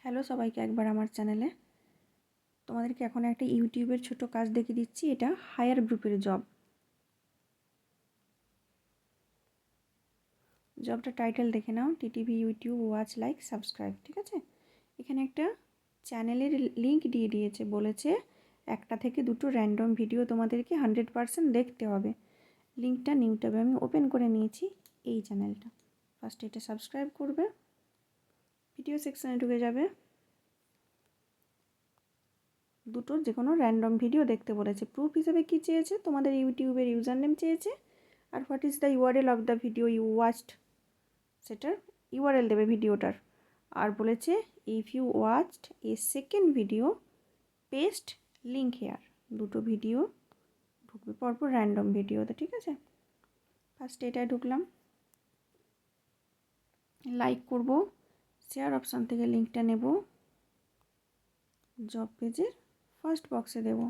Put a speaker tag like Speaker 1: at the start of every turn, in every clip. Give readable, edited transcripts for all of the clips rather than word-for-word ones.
Speaker 1: Hello সবাইকে একবার আমার চ্যানেলে। তোমাদেরকে এখন একটা ইউটিউবের ছোট কাজ দেখিয়ে দিচ্ছি। এটা হায়ার গ্রুপের জবটা টাইটেল দেখে নাও, TTV YouTube watch like subscribe. ঠিক আছে, এখানে একটা চ্যানেলের লিঙ্ক দিয়ে দিয়েছে, বলেছে 1টা থেকে 2টো র্যান্ডম ভিডিও তোমাদেরকে 100% দেখতে হবে। লিঙ্কটা নিউ ট্যাবে আমি ওপেন করে নিয়েছি। এই চ্যানেলটা ফার্স্ট এটা সাবস্ক্রাইব করবে, ভিডিও সেকশানে ঢুকে যাবে, 2টোর যে কোনো র্যান্ডম ভিডিও দেখতে বলেছে। প্রুফ হিসেবে কী চেয়েছে, তোমাদের ইউটিউবের ইউজার নেম চেয়েছে, আর what is the URL of the video you watched, সেটার ইউআরএল দেবে ভিডিওটার। আর বলেছে if you watched a second video paste link here. 2টো ভিডিও ঢুকবে পরপর র্যান্ডম ভিডিওতে। ঠিক আছে, ফার্স্ট এটায় ঢুকলাম, লাইক করব, শেয়ার অপশান থেকে লিঙ্কটা নেব, জব পেজের ফার্স্ট বক্সে দেব।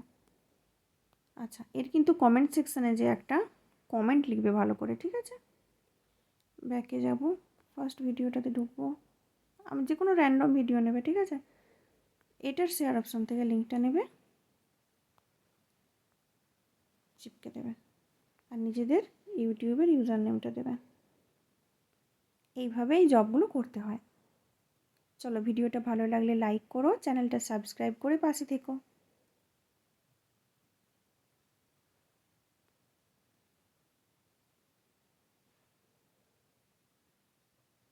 Speaker 1: আচ্ছা, এর কিন্তু কমেন্ট সেকশানে যে একটা কমেন্ট লিখবে ভালো করে। ঠিক আছে, ব্যাকে যাব, ফার্স্ট ভিডিওটাতে ঢুকবো, আমি যে কোনো র্যান্ডম ভিডিও নেবে। ঠিক আছে, এটার শেয়ার অপশান থেকে লিঙ্কটা নেবে, চিপকে দেবে, আর নিজেদের ইউটিউবের ইউজার নেমটা দেবে। এইভাবেই জবগুলো করতে হয়। চলো, ভিডিওটা ভালো লাগলে লাইক করো, চ্যানেলটা সাবস্ক্রাইব করে পাশে থেকো।